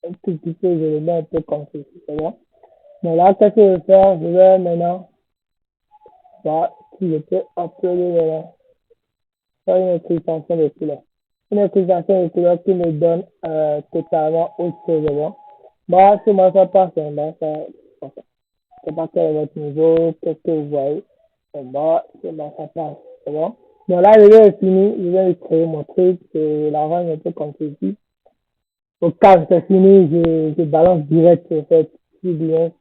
[SPEAKER 1] un tout petit peu, je le mets un peu comme ceci, c'est bon. Mais là, qu'est-ce que je vais faire? Je vais maintenant, voir si je peux uploader maintenant, faire une extension de couleur. Une extension de couleur qui me donne totalement autre chose, c'est bon. Moi, si moi ça passe, ben, ça, c'est pas quel est votre niveau, qu'est-ce que vous voyez. C'est bon, ça passe. C'est bon? Donc là, je vais finir, je vais créer mon truc, je la rendre un peu comme ceci. Au cas où c'est fini, je balance direct, en fait, si bien,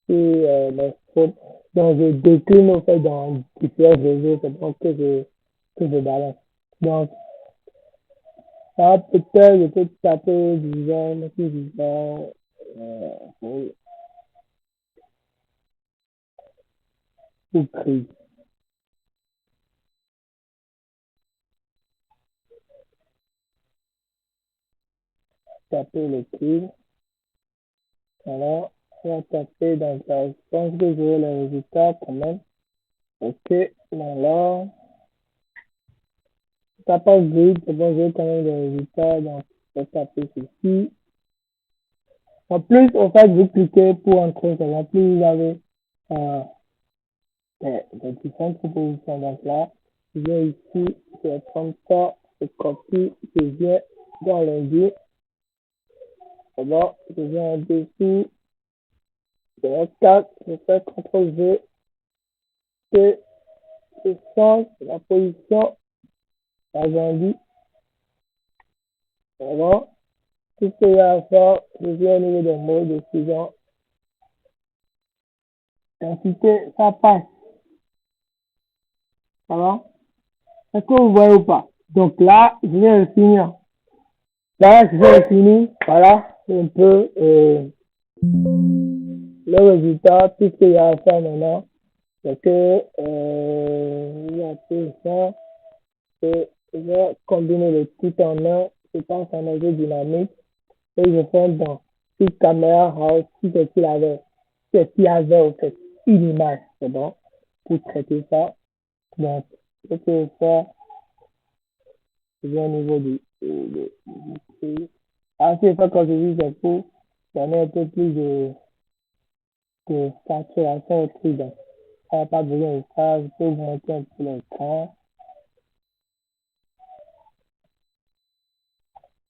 [SPEAKER 1] si mes fautes. Donc, je décline, en fait, dans différents réseaux, c'est bon que je balance. Donc, ça, peut-être, je peux taper, disons, pour, pour créer. taper le cube. Alors, on va taper dans la, je pense que j'aurai le résultat quand même. Ok, alors, ça passe vite, c'est bon, j'ai quand même le résultat, donc je vais taper ceci. En plus, au fait, vous cliquez pour entrer, par exemple, plus vous avez euh, des différentes propositions. Donc là, je viens ici, je vais prendre ça, je copie, je viens dans l'onglet. C'est bon, je viens en dessous, je vais 4, je fais CTRL-V, et je change la position, j'agrandis. C'est bon, tout ce qu'il y a à faire, je viens au niveau des mots de décision. Densité, ça passe. Ça va? Est-ce que vous voyez ou pas? Donc là, je viens de finir. Là, je viens de finir. Voilà, un peu le résultat. Tout ce qu'il y a à faire maintenant, c'est que il y a tout ça. Et je vais combiner le tout en un. Je pense en un jeu dynamique. Et je fais dans toute caméra, si qu'il avait au fait une image, c'est bon, pour traiter ça. Donc, ce que je fais, je viens au niveau du prix. Ah, c'est pas quand je dis c'est pour donner un peu plus de saturation au prix. Donc, ça n'a pas besoin de ça. Je peux augmenter un peu l'écran.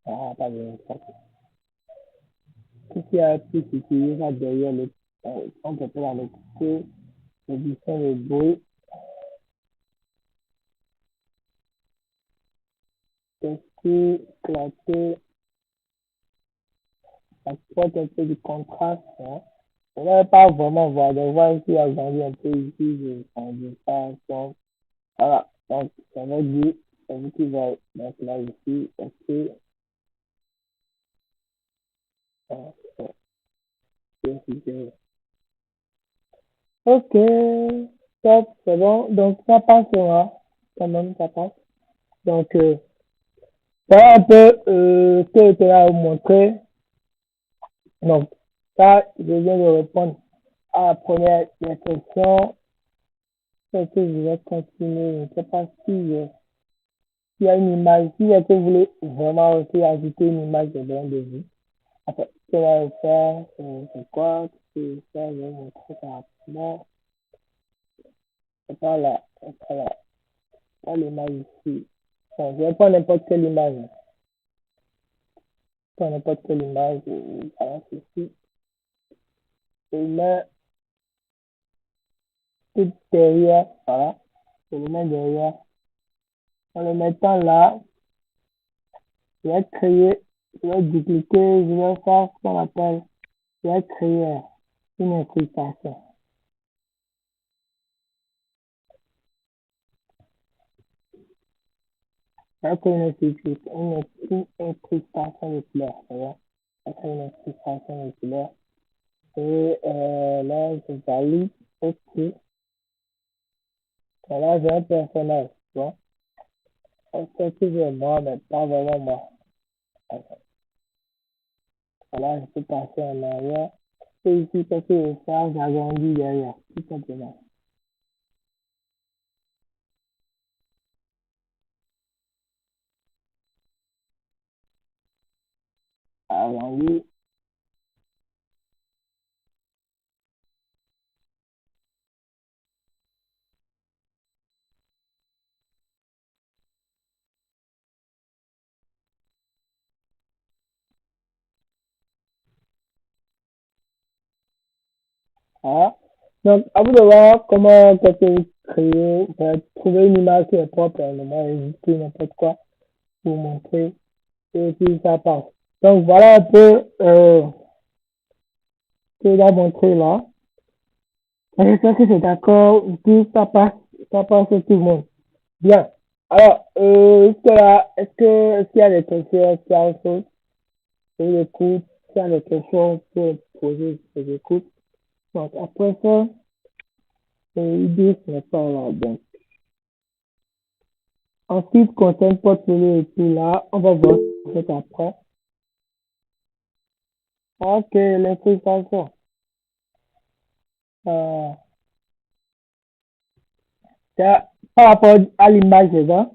[SPEAKER 1] Ah, pas besoin de ça. Tout ce qui a plus utilisé ça derrière le, on peut faire le côté, l'édition de bruit. Tester, claquer, ça porte un peu du contraste. Hein. On n'avait pas vraiment voir. Donc, voir ici, a grandi un peu ici, je change ça. Donc, voilà. Donc, ça va dire, c'est vous qui va mettre là ici. Ok. Ok. Top, c'est bon. Donc, ça passera. Quand même, ça passe. Donc, voilà un peu ce que je te vais vous montrer. Donc, ça, je viens de répondre à la première des questions. Est-ce que je vais continuer? Je ne sais pas si s'il y a une image, si est-ce que vous voulez vraiment aussi ajouter une image de l'un de vous. Après, ce que je vais faire, c'est quoi? Ce que je vais faire, je vais vous montrer ça rapidement. C'est pas là, c'est pas là, pas l'image ici. Bon, je vais prendre n'importe quelle image. Prends n'importe quelle image, voilà, ceci. Je le mets tout derrière, voilà. Je le mets derrière. En le mettant là, je vais créer, je vais dupliquer, je vais faire ce qu'on appelle, je vais créer une incrustation. Je vais créer une incrustation de couleur, c'est vrai. Je vais créer une incrustation de couleur. Et là, je valide, ok. Voilà, j'ai un personnage, tu vois. On sait que c'est moi, mais pas vraiment moi. Voilà, je peux passer en arrière. Et ici, ce que je vais faire, j'agrandis derrière, tout simplement. Agrandi. Voilà. Donc, à vous de voir comment qu'est-ce que vous créez, trouver une image qui est propre, ne pas éviter n'importe quoi pour montrer et puis ça passe. Donc, voilà un peu ce que j'ai montré là. J'espère que c'est d'accord, tout ça passe pour tout le monde. Bien. Alors, est-ce qu'il y a des questions, est-ce qu'il y a autre chose? Je vous écoute. S'il y a des questions, vous pouvez poser, je vous écoute. Donc, après ça, l'idée, ce n'est pas là. Donc, en ce qui concerne portfolio et tout là, on va voir peut-être après. Ok, les frustrations. Euh, c'est par rapport à l'image des gens,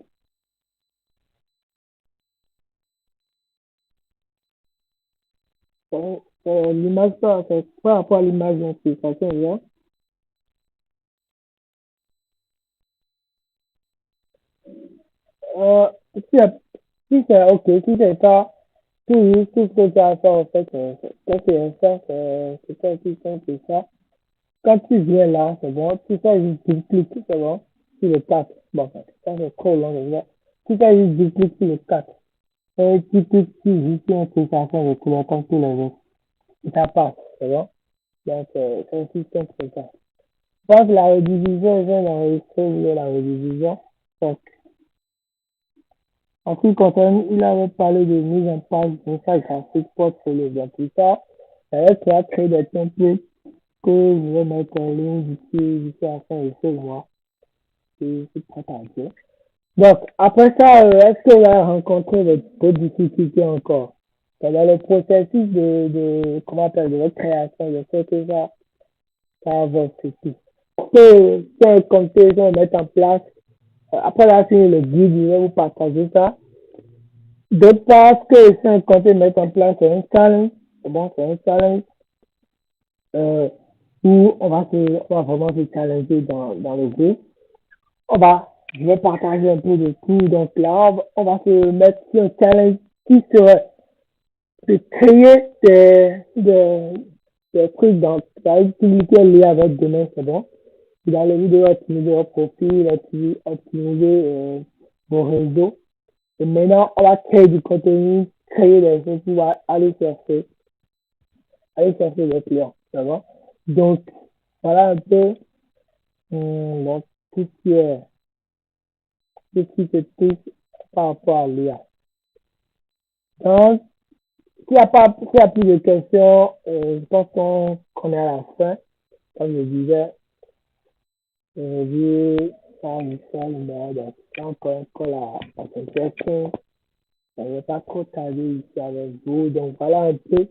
[SPEAKER 1] l'image, c'est par rapport à l'image d'une frustration, hein. Euh, si, si c'est ok, si c'est pas tout ce que tu as à faire, en fait, quand tu es ça, c'est ça qui fait ça. Quand tu viens là, c'est bon, tu fais juste duplique, c'est bon, sur le 4. Bon, ça c'est trop long déjà. Tu fais juste duplique sur le 4. Et tu cliques sur juste une application de couleur comme tous les autres. Et ça passe, c'est bon. Donc, c'est un système comme ça. Je pense que la redivision, je viens d'enregistrer la redivision. Donc, en ce qui concerne, il avait parlé de mise en place d'une salle graphique portfolio. Donc, tout ça, ça va créer des templates que je vais mettre en ligne d'ici à la fin de ce mois. C'est très bien. Donc, après ça, est-ce que vous avez rencontré d'autres difficultés encore? Dans le processus comment on appelle, de votre création, je sais que ça avance aussi. Que comme ça, ils vont mettre en place, après la fin, le guide, il va vous partager ça. D'autre part, ce que c'est compté mettre en place, c'est un challenge. Bon, c'est un challenge euh, où on va vraiment se challenger dans le groupe. Je vais partager un peu de tout. Donc là, on va se mettre sur un challenge qui serait de créer des trucs dans la utilité liée à votre domaine, c'est bon. Dans les vidéos, optimiser votre profil, optimiser vos réseaux. Et maintenant, on va créer du contenu, créer des choses pour aller chercher des clients, c'est bon. Donc, voilà un peu donc, tout ce qui est, tout ce qui se touche par rapport à l'IA. Donc, s'il n'y a plus de questions, je pense qu'on est à la fin. Comme je disais, vu ça, Michel, mais donc, encore la question. Je ne vais pas trop tarder ici avec vous. Donc, voilà un peu. Je ne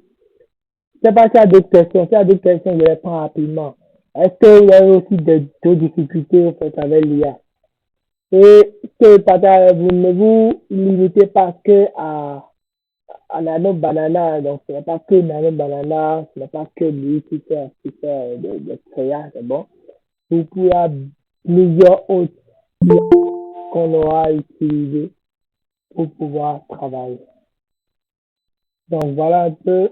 [SPEAKER 1] sais pas s'il y a d'autres questions. S'il y a d'autres questions, je les prends rapidement. Est-ce que vous avez aussi d'autres difficultés en fait, avec l'IA? Et vous ne vous limitez pas que à Nano Banana, donc ce n'est pas que Nano Banana, ce n'est pas que lui qui fait de créa, c'est bon. Vous pouvez avoir plusieurs autres qu'on aura utilisés pour pouvoir travailler. Donc voilà un peu.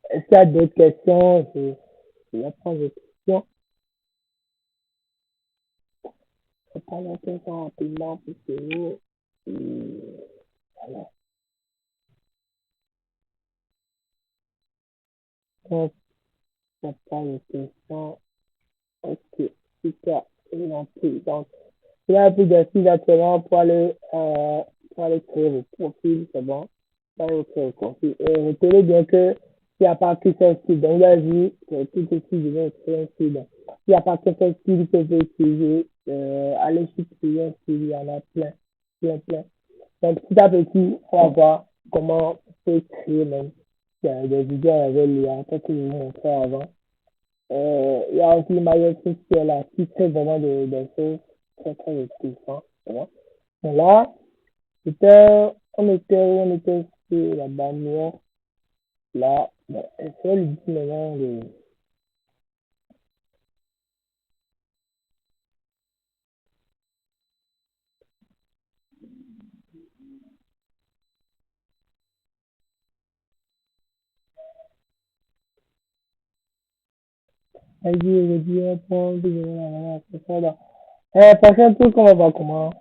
[SPEAKER 1] Est-ce qu'il y a d'autres questions? Je vais prendre des questions. Je vais prendre des questions rapidement pour que vous. Voilà. Donc, je vais prendre des questions. Ok, super. C'est gentil. Donc, il y a plus de six actuellement pour aller créer le profil, c'est bon. Pour aller créer le profil. Et retenez bien que s'il n'y a pas que seul style, donc là, vu que tout est style, je vais créer un style. S'il n'y a pas que seul style que je vais utiliser, allez sur créer un style, il y en a plein, plein, plein. Donc, petit à petit, on va voir comment on peut créer même des vidéos avec l'IA, comme que je vous montrais avant. Il y a aussi Mario qui est là, qui fait vraiment des choses très, très intéressantes. Voilà. Donc là, on était sur la bannière, là, bon, c'est lui dit maintenant elle dit, on prend, c'est ça, là. Prochain truc, on va voir comment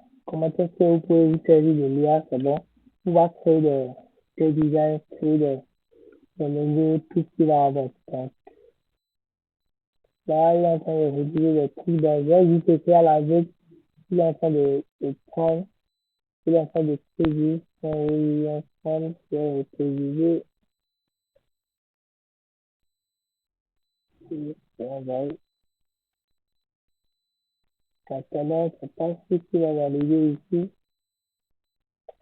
[SPEAKER 1] est-ce que vous pouvez vous servir de l'IA, c'est bon. On va créer des designs, créer des logos, tout ce qui va avec. Donc, là, il est en train de rédiger des trucs dans juste écrire à la vue, il est en train de prendre, il est en train de saisir, il est en train de saisir, on va catalan, c'est pas ce qu'il va valider ici,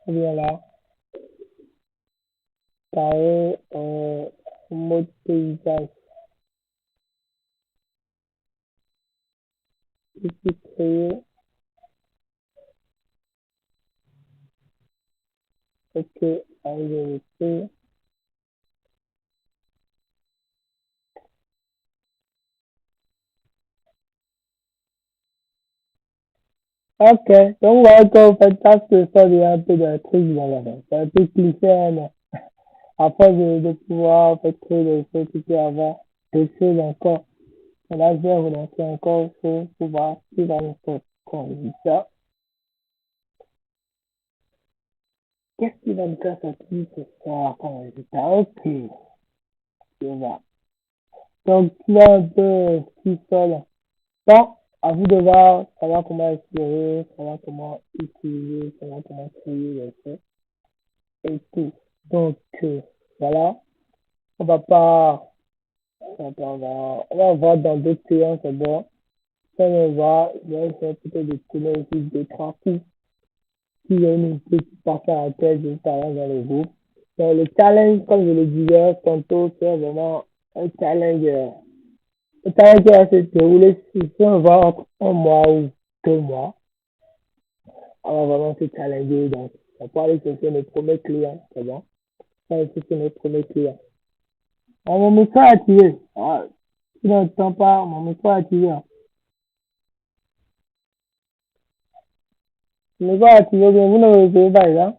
[SPEAKER 1] ou bien là, carré, Mode paysage. Ici, créer. Ok, allez, vérifier. Ok, donc voilà que vous faites ça, que ça devient un peu de truc dans la main. C'est un peu cliché, hein, mais après de pouvoir faire créer des choses qui peut avoir des choses encore. On a bien relancé encore, il faut pouvoir qui va nous faire comme ça. Qu'est-ce qui va me faire sortir ce soir comme résultat? Ok, je vois. Donc, tu as un peu ce qui sort. Bon, à vous de voir, savoir comment explorer, savoir comment utiliser, savoir comment créer les choses et tout. Donc, voilà, on va pas, on va voir dans d'autres séances, c'est bon. Ça, on va, je vais essayer peut-être de tourner aussi deux, trois coups. Si y a une petite partie à la tête, je parle dans le groupe. Donc, le challenge, comme je le disais tantôt, c'est vraiment un challenge, qui va se dérouler si on va entre un mois ou 2 mois. On va vraiment se challenger. Donc, on peut aller chercher nos premiers clients, c'est bon. On va aller chercher nos premiers clients. Mon micro est activé. Ah, si on n'entend pas, mon micro est activé. Mon micro est activé, bien, vous ne me recevez pas, là?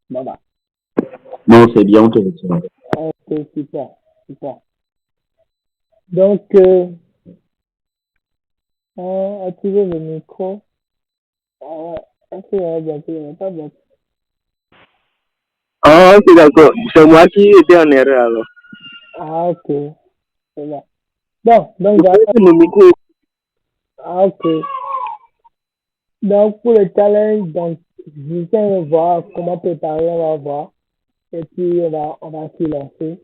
[SPEAKER 1] Bon, bah.
[SPEAKER 2] Non, c'est bien, on te retient.
[SPEAKER 1] Ok, super, super. Donc, activer le micro. Est-ce qu'il y a bientôt, il n'y a pas bientôt.
[SPEAKER 2] Ah, ok, d'accord. C'est moi qui étais en erreur alors.
[SPEAKER 1] Ah, ok, c'est bon. Bon, donc
[SPEAKER 2] Vous
[SPEAKER 1] voilà.
[SPEAKER 2] pouvez mon micro.
[SPEAKER 1] Ah, ok. Donc, pour le challenge, donc, je viens de voir comment préparer, on va voir. Et puis, on va s'y lancer.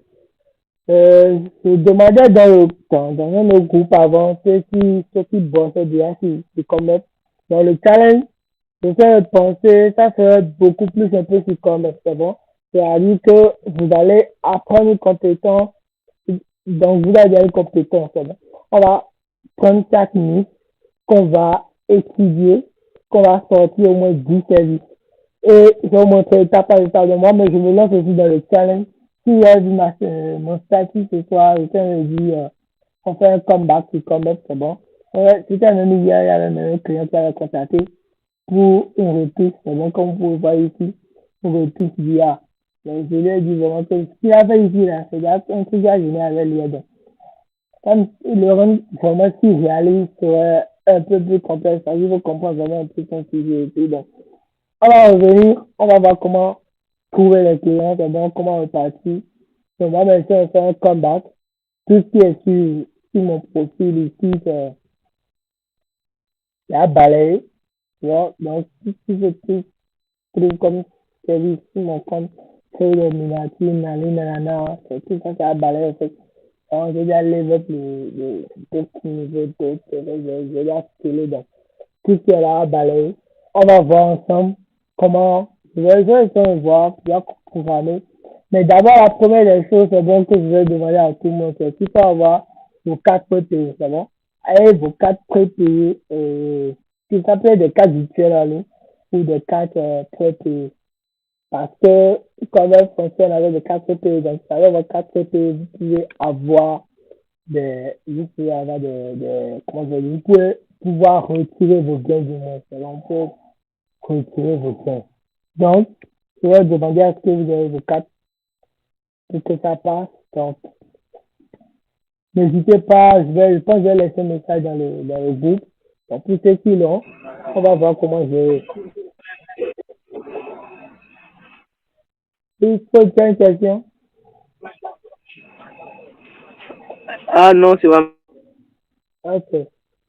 [SPEAKER 1] Je demandais dans un autre groupe avant, ceux qui bossaient déjà sur commerce. Dans le challenge, je fais penser, ça serait beaucoup plus un peu sur commerce, c'est bon. C'est-à-dire que vous allez apprendre une compétence, donc vous avez une compétence, c'est bon. On va prendre 4 minutes, qu'on va étudier, qu'on va sortir au moins 10 services. Et je vais vous montrer étape par étape de moi, mais je me lance aussi dans le challenge. Si vous avez vu mon statut ce soir, je tiens à dire, on fait un comeback sur comeback, c'est bon. C'était un ami hier, il y avait un client qui avait contacté pour une reprise, c'est bon, comme vous pouvez voir ici, une reprise d'IA. Donc, je lui ai dit vraiment que ce qu'il a fait ici, là, c'est un truc à génial avec lui. Donc, comme le rend vraiment si réaliste, serait un peu plus complexe, parce qu'il faut comprendre vraiment un peu son sujet et tout. Donc, on va revenir, on va voir comment trouver les clients, donc comment repartir. Donc, moi, maintenant, je vais faire un comeback. Tout ce qui est sur mon profil ici, c'est la balaye. Tu vois? Donc, tout ce que je trouve comme service sur mon compte, créer des miniatures, nani, nanana, c'est tout ça, c'est la balaye, en fait. Alors, j'ai déjà levé up d'autres niveaux, d'autres, j'ai déjà scaler, donc, tout ce qui est là, à balayer. On va voir ensemble comment, je vais essayer de voir, je vais programmer. Mais d'abord, la première des choses, c'est bon que je vais demander à tout le monde, c'est qu'il faut avoir vos cartes prépayées, c'est bon? Avec vos cartes prépayées, qui s'appelle des cartes virtuelles en ligne ou des cartes prépayées. Parce que comme elles fonctionnent avec des cartes prépayées, donc avec vos cartes prépayées, vous pouvez avoir vous pouvez avoir comment dire, vous pouvez pouvoir retirer vos gains du monde. On peut retirer vos gains. Donc, je vais demander à ce que vous avez vos cartes pour que ça passe. Donc, n'hésitez pas, je pense que je vais laisser un message dans le groupe. Donc, pour ceux qui l'ont, on va voir comment gérer. Il faut faire une question.
[SPEAKER 2] Ah non, c'est vraiment.
[SPEAKER 1] Ok.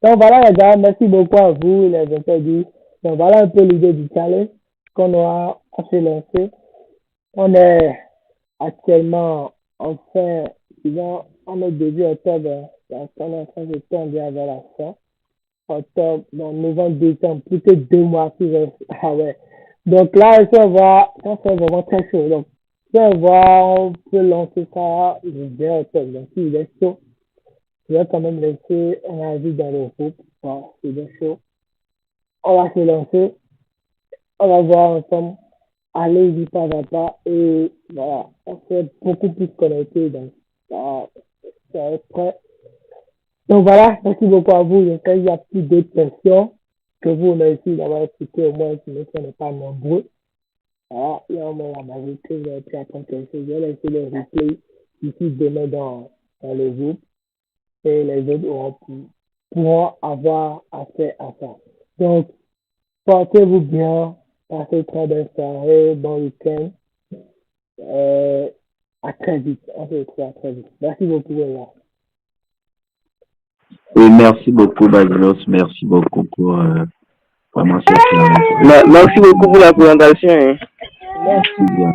[SPEAKER 1] Donc, voilà les gars, merci beaucoup à vous, les interdits. Donc, voilà un peu l'idée du challenge qu'on aura à se lancer. On est actuellement en fin, disons, on est début octobre, donc on est en train de tendre vers la fin. Octobre, donc novembre, décembre, plus que 2 mois qui restent. Ah ouais. Donc là, ça va, ça fait vraiment très chaud. Donc, peux voir, on peut lancer ça, je vais donc s'il est chaud, je vais quand même laisser un avis dans le groupe, bon, s'il est chaud. On va se lancer, on va voir ensemble, allez-y pas à pas, et voilà, on s'est beaucoup plus connecté, donc ça va être prêt. Donc voilà, merci beaucoup à vous. J'espère qu'il n'y a plus d'autres questions que vous merci d'avoir écouté au moins si ce n'est pas nombreux. Voilà, il y a au moins la majorité, vous avez pu apprendre quelque chose. Je vais laisser le replay ici demain dans le groupe et les autres pourront avoir accès à ça. Donc, portez-vous bien, passez une très belle soirée, bon week-end. Euh, à très vite. On se retrouve à très vite. Merci beaucoup. Voilà.
[SPEAKER 3] Oui, merci beaucoup, Basilos. Merci beaucoup pour vraiment cette
[SPEAKER 2] Merci beaucoup pour la présentation. Hein.
[SPEAKER 1] Merci.
[SPEAKER 3] bien.